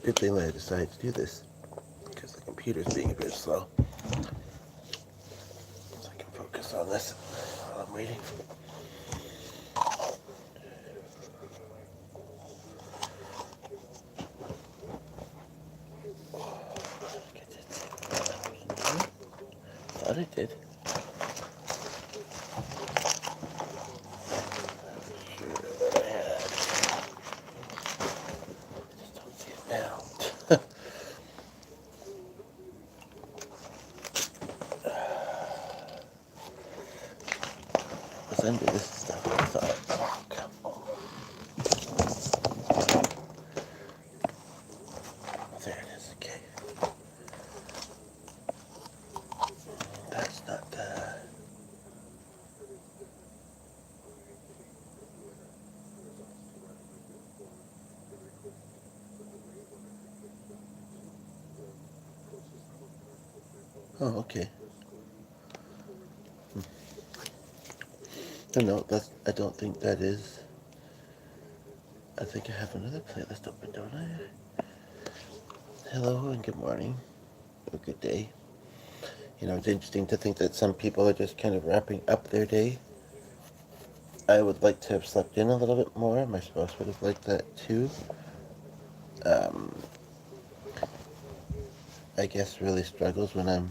a good thing that I decided to do this, because the computer's being a bit slow. So I can focus on this while I'm waiting. Thought I did. Sure I had. Just don't see it now. Let's undo this stuff. I thought. Oh, come on. There it is. Okay. That's not the. Oh, okay. No, that's. I don't think that is. I think I have another playlist open, don't I? Hello and good morning. Or good day. It's interesting to think that some people are just kind of wrapping up their day. I would like to have slept in a little bit more. My spouse would have liked that too. Um, I guess really struggles when I'm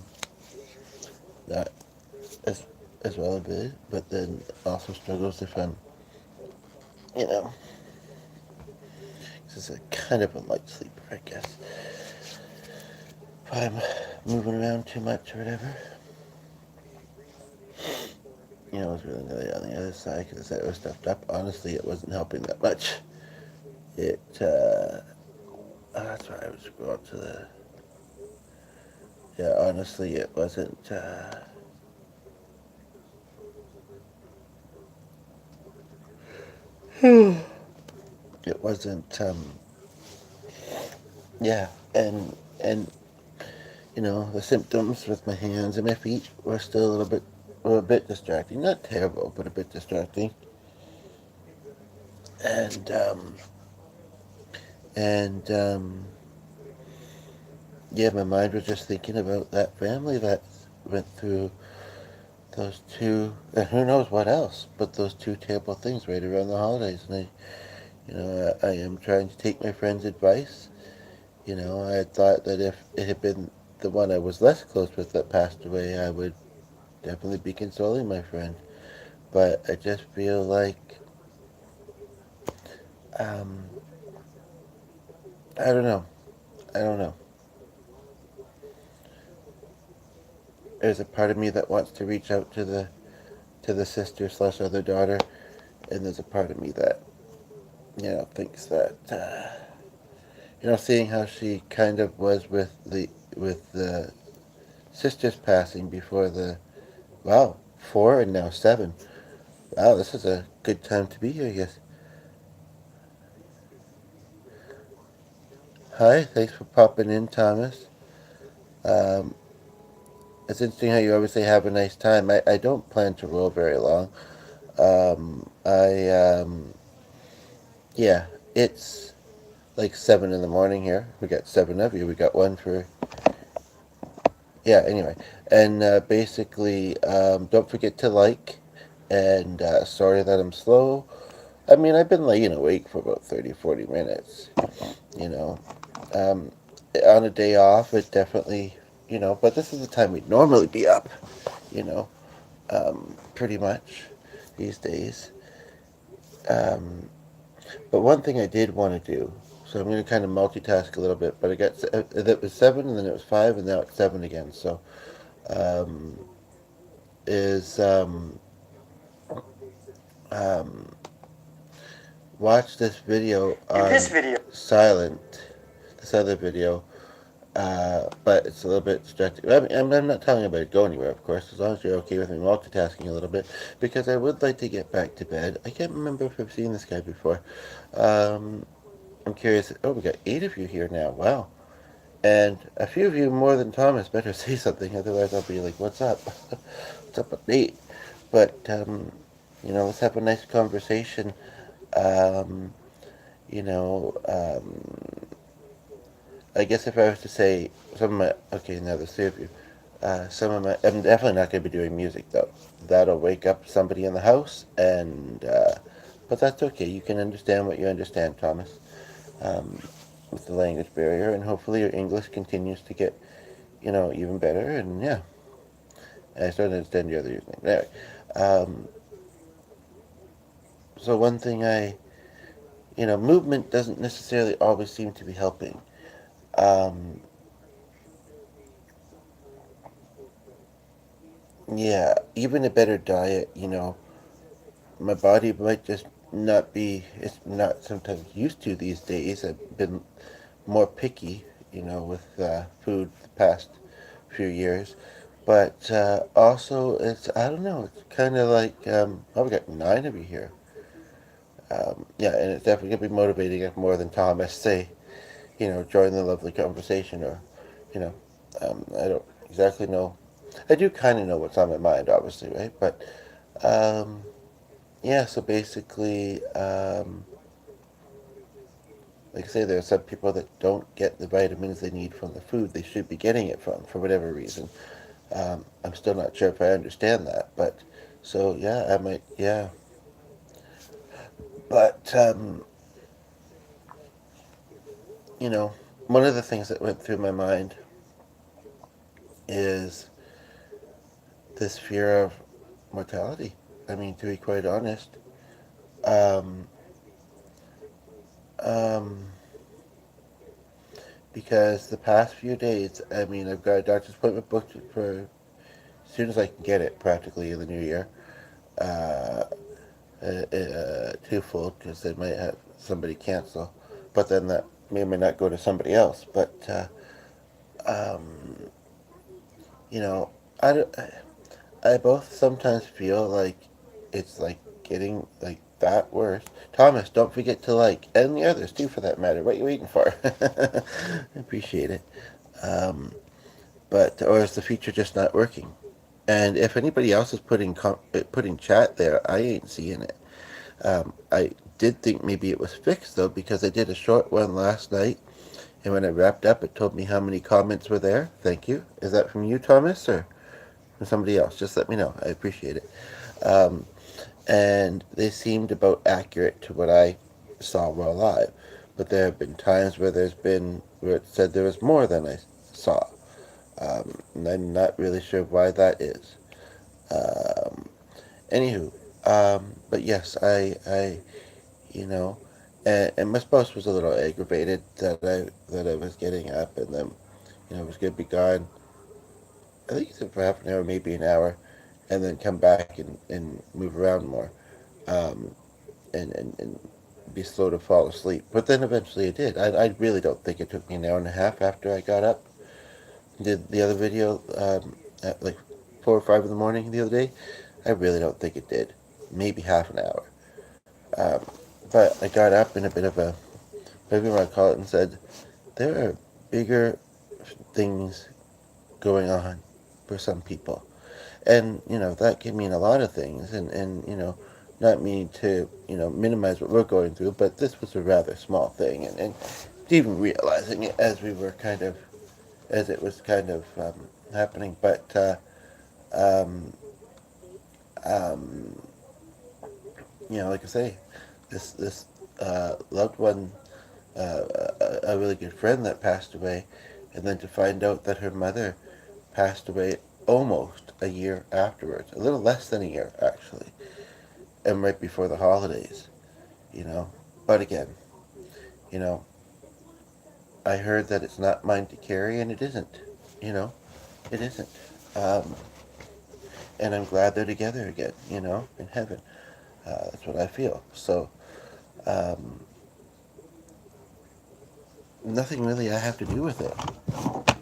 not as well a bit, but then also struggles if I'm, you know, this is a kind of a light sleeper, I guess. If I'm moving around too much or whatever. I was really on the other side because I was stuffed up. Honestly, it wasn't helping that much. It, that's why I was going to the, yeah, honestly, it wasn't, it wasn't, yeah, and, the symptoms with my hands and my feet were a bit distracting. Not terrible, but a bit distracting. And, and, yeah, my mind was just thinking about that family that went through those two, and who knows what else, but those two terrible things right around the holidays. And I am trying to take my friend's advice. I had thought that if it had been the one I was less close with that passed away, I would definitely be consoling my friend. But I just feel like, um, I don't know. I don't know. There's a part of me that wants to reach out to the sister slash other daughter, and there's a part of me that thinks that seeing how she kind of was with the sister's passing before the wow 4 and now 7. Wow, this is a good time to be here, I guess. Hi, thanks for popping in, Thomas. Um, it's interesting how you always say have a nice time. I don't plan to roll very long. Yeah, it's like 7 in the morning here. We got 7 of you. We got one for, yeah, anyway. And basically, don't forget to like, and sorry that I'm slow. I mean, I've been laying awake for about 30, 40 minutes, you know. Um, on a day off, it definitely, but this is the time we'd normally be up, you know, pretty much these days. Um, but one thing I did want to do, so I'm going to kind of multitask a little bit, but it was 7 and then it was 5 and now it's 7 again. So, um, is um, watch this video In on this video, silent, this other video, but it's a little bit distracting. I mean, I'm not telling anybody to go anywhere, of course, as long as you're okay with me multitasking a little bit, because I would like to get back to bed. I can't remember if I've seen this guy before. Um, I'm curious. Oh, we got 8 of you here now. Wow. And a few of you more than Thomas better say something, otherwise I'll be like, what's up? What's up with Nate? But, let's have a nice conversation. Um, you know, um, I guess if I was to say some of my, okay, now there's three of you. Some of my, I'm definitely not going to be doing music though. That'll wake up somebody in the house, and but that's okay. You can understand what you understand, Thomas, um, with the language barrier, and hopefully your English continues to get, even better. And yeah, I still don't understand your other username. Anyway, um, so one thing movement doesn't necessarily always seem to be helping. Um, yeah, even a better diet, my body might just not be, it's not sometimes used to these days. I've been more picky, with food the past few years. But also, I don't know, it's kind of like, oh, we got nine of you here. Yeah, and it's definitely going to be motivating if more than Thomas say, join the lovely conversation, or, you know, I don't exactly know. I do kind of know what's on my mind, obviously, right? But, um, yeah, so basically, like I say, there are some people that don't get the vitamins they need from the food they should be getting it from, for whatever reason. I'm still not sure if I understand that, but so yeah, I might, yeah. But, you know, one of the things that went through my mind is this fear of mortality. I mean, to be quite honest, um, um, because the past few days, I mean, I've got a doctor's appointment booked for as soon as I can get it, practically in the new year. Uh, Twofold, because they might have somebody cancel, but then that may not go to somebody else. But um, you know, I, don't- I both sometimes feel like it's like getting like that worse. Thomas, don't forget to like, and the others too, for that matter. What you waiting for? I appreciate it. Um, but or is the feature just not working? And if anybody else is putting chat there, I ain't seeing it. I did think maybe it was fixed though, because I did a short one last night, and when I wrapped up, it told me how many comments were there. Thank you. Is that from you, Thomas, or from somebody else? Just let me know. I appreciate it. Um, and they seemed about accurate to what I saw while live. But there have been times where it said there was more than I saw, and I'm not really sure why that is. Um, Anywho, but yes, you know, and my spouse was a little aggravated that I was getting up, and then, was gonna be gone. I think he said for half an hour, maybe an hour, and then come back and move around more, um, and be slow to fall asleep. But then eventually it did. I really don't think it took me an hour and a half after I got up. Did the other video at like 4 or 5 in the morning the other day. I really don't think it did. Maybe half an hour. Um, but I got up in a bit of a, maybe you want to call it, and said, there are bigger things going on for some people. And, that can mean a lot of things. And not meaning to, minimize what we're going through, but this was a rather small thing. And even realizing it as it was kind of happening. But, um, um, like I say, this loved one, a really good friend that passed away, and then to find out that her mother passed away almost a year afterwards, a little less than a year actually, and right before the holidays, you know. But again, you know, I heard that it's not mine to carry, and it isn't. You know, it isn't. Um, and I'm glad they're together again. In heaven. That's what I feel. So, um, nothing really I have to do with it.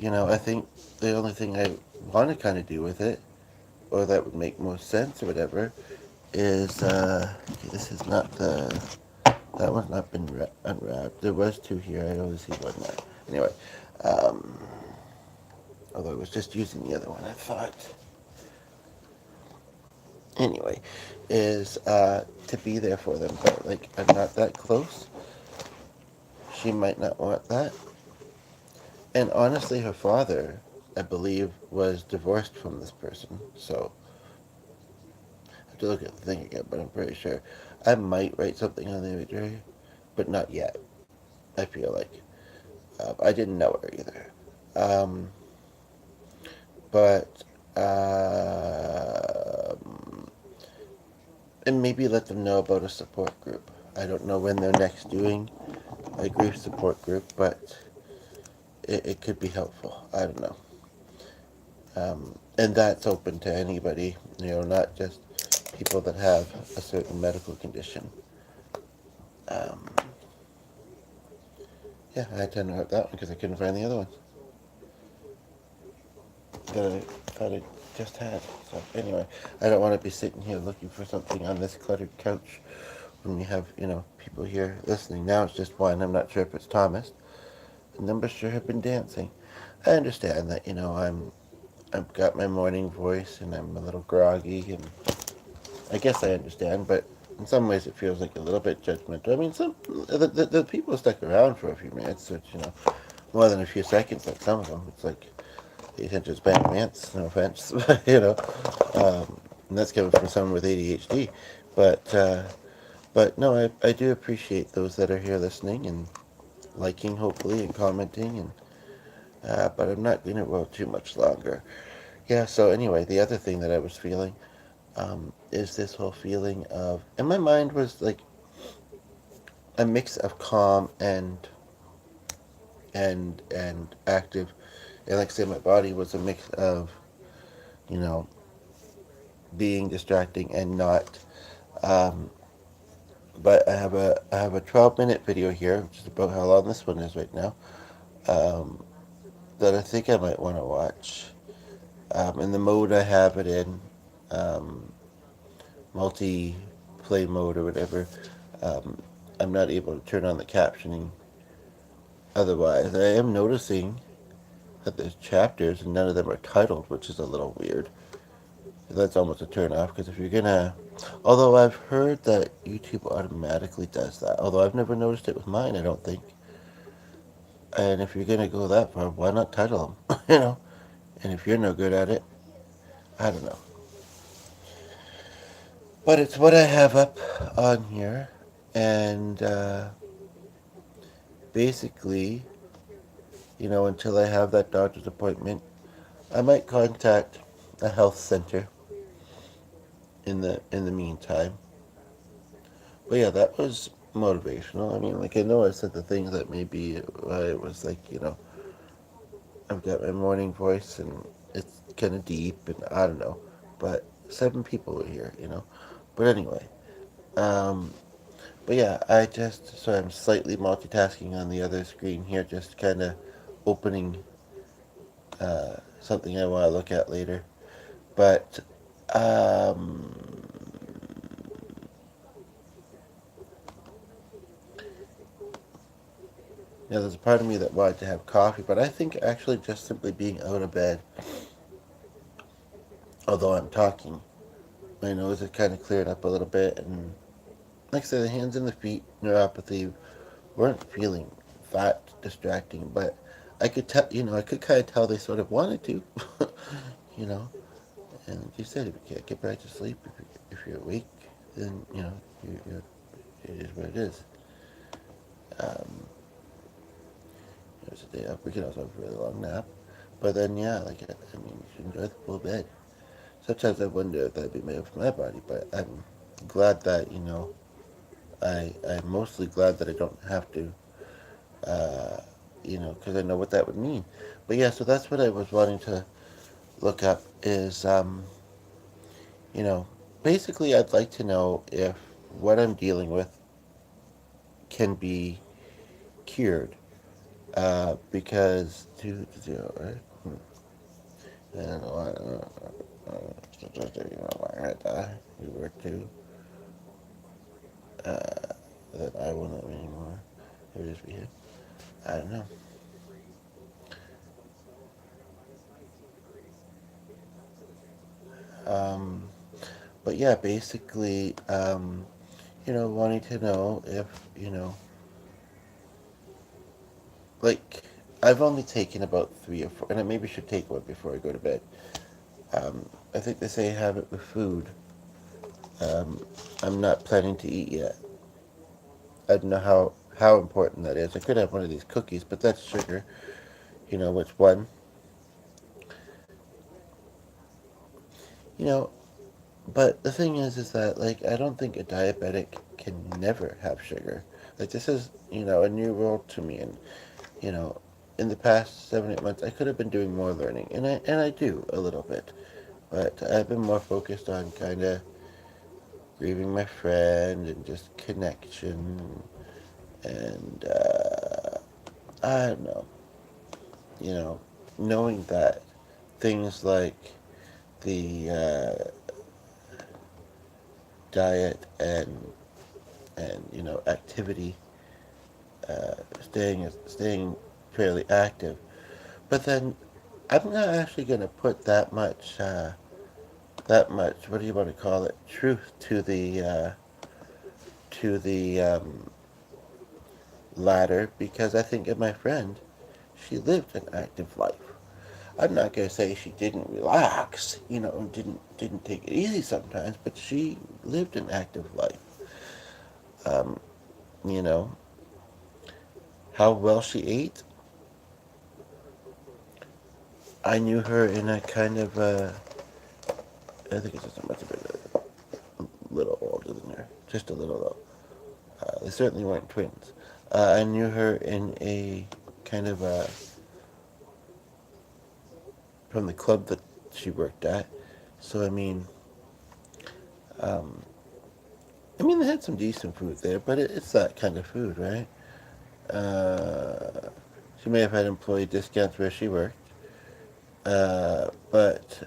I think the only thing I want to kind of do with it, or that would make most sense or whatever, is okay, this is not that one's not been unwrapped. There was two here. I only see one now. Anyway, um, although I was just using the other one, I thought. Anyway, is to be there for them, but like I'm not that close. She might not want that. And honestly, her father, I believe, was divorced from this person. So I have to look at the thing again, but I'm pretty sure. I might write something on the imagery, but not yet. I feel like I didn't know her either, um, but and maybe let them know about a support group. I don't know when they're next doing a grief support group, but it could be helpful. I don't know. And that's open to anybody, not just people that have a certain medical condition. Um, yeah, I had to interrupt that one because I couldn't find the other one that I thought I just had. So anyway, I don't want to be sitting here looking for something on this cluttered couch when we have, people here listening. Now it's just one. I'm not sure if it's Thomas. The numbers sure have been dancing. I understand that, I've got my morning voice and I'm a little groggy, and I guess I understand, but in some ways it feels like a little bit judgmental. I mean, the people stuck around for a few minutes, which, more than a few seconds, like some of them. It's like the attention span of ants, no offense, and that's coming from someone with ADHD. But no, I do appreciate those that are here listening and liking, hopefully, and commenting, and but I'm not going to go too much longer. Yeah, so anyway, the other thing that I was feeling is this whole feeling of, and my mind was like a mix of calm and active, and like I said, my body was a mix of, you know, being distracting and not. Um, but I have a 12-minute video here, which is about how long this one is right now. Um, that I think I might want to watch. In the mode I have it in, um, multi-play mode or whatever. Um, I'm not able to turn on the captioning otherwise. I am noticing that there's chapters and none of them are titled, which is a little weird. That's almost a turn off because if you're gonna, although I've heard that YouTube automatically does that, although I've never noticed it with mine, I don't think. And if you're gonna go that far, why not title them? And if you're no good at it, I don't know. But it's what I have up on here, and basically, until I have that doctor's appointment, I might contact a health center in the meantime. But yeah, that was motivational. I mean, like I know I said the things that maybe I was like, I've got my morning voice and it's kind of deep and I don't know, but 7 people were here. But anyway, um, but yeah, so I'm slightly multitasking on the other screen here, just kind of opening something I want to look at later. But um, there's a part of me that wanted to have coffee, but I think actually just simply being out of bed, although I'm talking, my nose is kind of cleared up a little bit, and like I said, the hands and the feet neuropathy weren't feeling that distracting, but I could tell, I could kind of tell they sort of wanted to, you know. And like you said, if you can't get back to sleep, if you're awake, then it is what it is. Um, There's a day off. We could also have a really long nap, but then yeah, like I mean, you should enjoy the full bed. Sometimes I wonder if that'd be made for my body, but I'm glad that I'm mostly glad that I don't have to, uh, because I know what that would mean. But yeah, so that's what I was wanting to look up is, you know, basically I'd like to know if what I'm dealing with can be cured, because right? And we were to that I won't have anymore. It is we had. I don't know. Um, but yeah, basically, wanting to know if like I've only taken about 3 or 4, and I maybe should take one before I go to bed. I think they say have it with food. Um, I'm not planning to eat yet. I don't know how important that is. I could have one of these cookies, but that's sugar. You know which one? You know, but the thing is that like I don't think a diabetic can never have sugar. Like this is a new world to me, and you know, in the past 7 8 months I could have been doing more learning, and I do a little bit, but I've been more focused on kind of grieving my friend and just connection, and I don't know, you know, knowing that things like the diet and activity, staying fairly active. But then I'm not actually going to put that much, what do you want to call it, truth to the latter, because I think of my friend. She lived an active life. I'm not going to say she didn't relax, didn't take it easy sometimes, but she lived an active life. Um, you know, how well she ate, I knew her in a kind of, I think it's just much of a little older than her, just a little though. They certainly weren't twins. I knew her in a kind of from the club that she worked at. So um, they had some decent food there, but it's that kind of food, right? Uh, she may have had employee discounts where she worked, but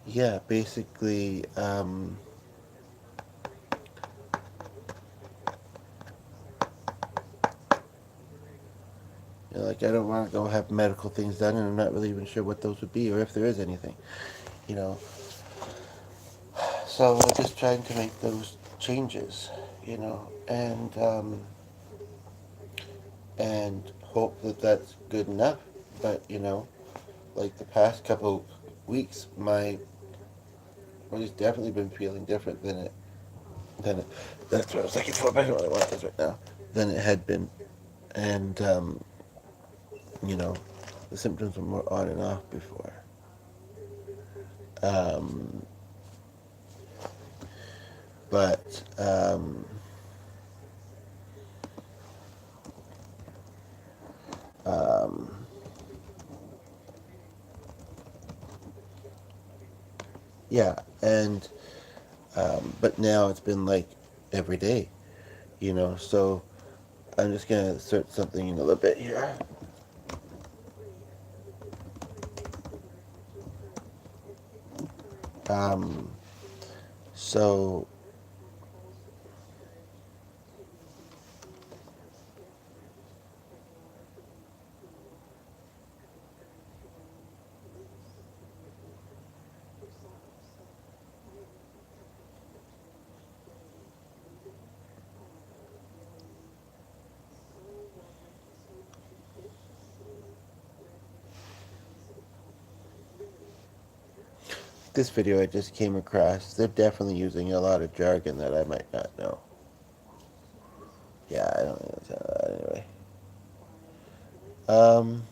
yeah, basically, like I don't want to go have medical things done, and I'm not really even sure what those would be or if there is anything, you know. So I'm just trying to make those changes, and hope that that's good enough. But like the past couple weeks, my body's definitely been feeling different than it. That's what I was looking for. But I don't really want this right now. Than it had been, and you know, the symptoms were more on and off before. Um, but um, yeah, and but now it's been like every day, So I'm just gonna insert something in a little bit here. Um, so this video I just came across, they're definitely using a lot of jargon that I might not know. Yeah, I don't understand that anyway. Um,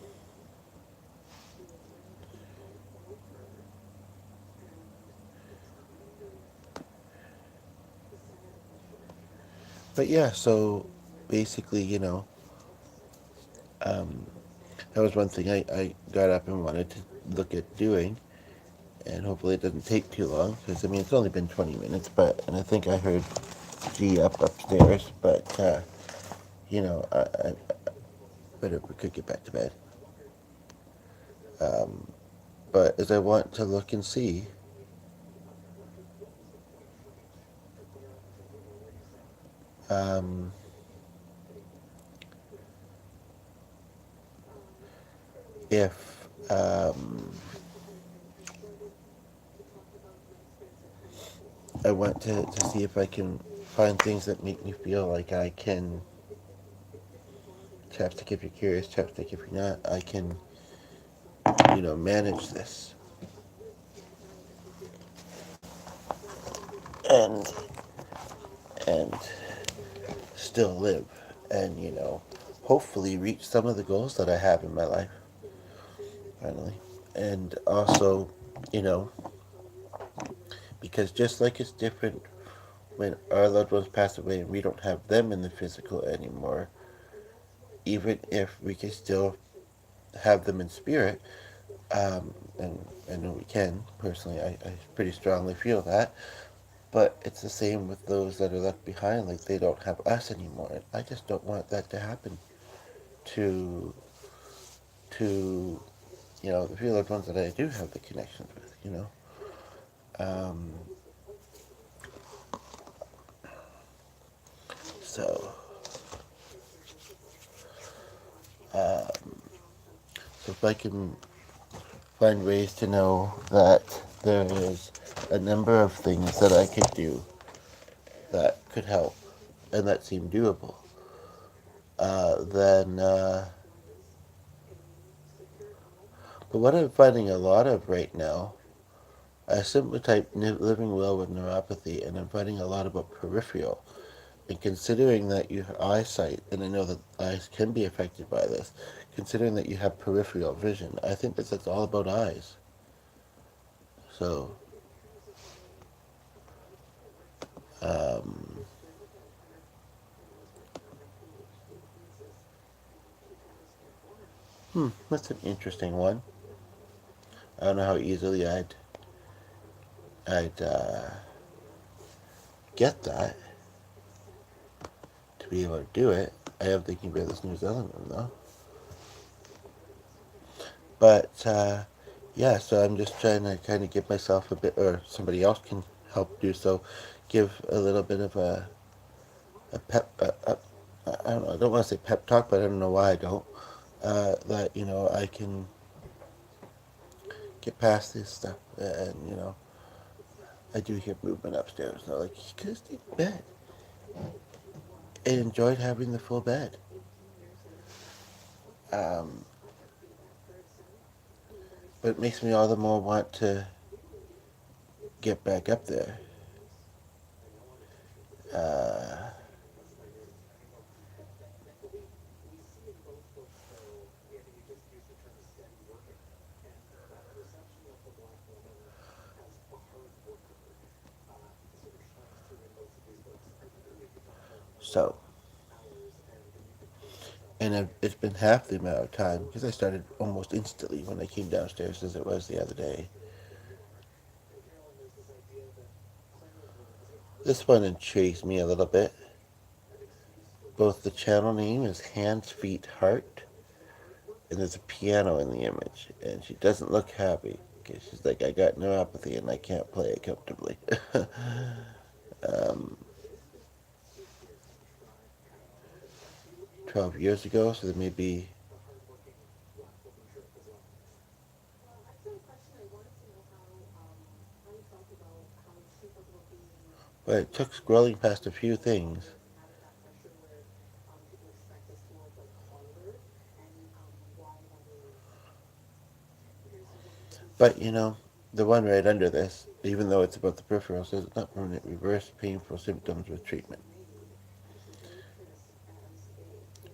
but yeah, so basically, um, that was one thing I got up and wanted to look at doing, and hopefully it doesn't take too long, because it's only been 20 minutes, and I think I heard G upstairs, but I better we could get back to bed. Um, but as I want to look and see, um, if I want to see if I can find things that make me feel like I can, chapstick if you're curious, chapstick if you're not, I can, manage this. And, and still live. And, hopefully reach some of the goals that I have in my life, finally. And also, you know, because just like it's different when our loved ones pass away and we don't have them in the physical anymore, even if we can still have them in spirit, and I know we can, personally, I pretty strongly feel that, but it's the same with those that are left behind, like they don't have us anymore. And I just don't want that to happen to, to, the few loved ones that I do have the connections with. Um, so, um, so if I can find ways to know that there is a number of things that I could do that could help and that seem doable, then, but what I'm finding a lot of right now, I simply type living well with neuropathy, and I'm finding a lot about peripheral. And considering that your eyesight, and I know that eyes can be affected by this, considering that you have peripheral vision, I think that that's all about eyes. So, um, that's an interesting one. I don't know how easily I'd get that to be able to do it. I am thinking about this New Zealand one though. But yeah, so I'm just trying to kind of give myself a bit, or somebody else can help do so, give a little bit of a pep, I don't know, I don't want to say pep talk, but I don't know why I don't. That, I can get past this stuff. And, I do hear movement upstairs. And they're like, you could have stayed in bed and enjoyed having the full bed. Um, but it makes me all the more want to get back up there. Uh, so, and it's been half the amount of time because I started almost instantly when I came downstairs as it was the other day. This one intrigues me a little bit. Both the channel name is Hands, Feet, Heart, and there's a piano in the image, and she doesn't look happy because she's like, I got neuropathy and I can't play it comfortably. um, 12 years ago, so there may be. But it took scrolling past a few things. But, the one right under this, even though it's about the peripheral, says not permanent, reverse painful symptoms with treatment.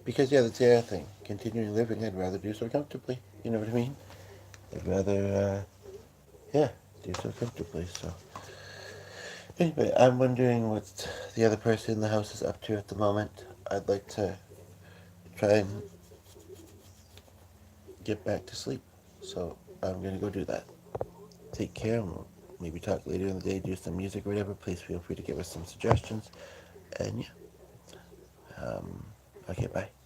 Because, yeah, that's the other thing. Continuing living, I'd rather do so comfortably. You know what I mean? I'd rather, yeah, do so comfortably. So, anyway, I'm wondering what the other person in the house is up to at the moment. I'd like to try and get back to sleep. So, I'm going to go do that. Take care, and we'll maybe talk later in the day, do some music or whatever. Please feel free to give us some suggestions. And yeah, okay, bye.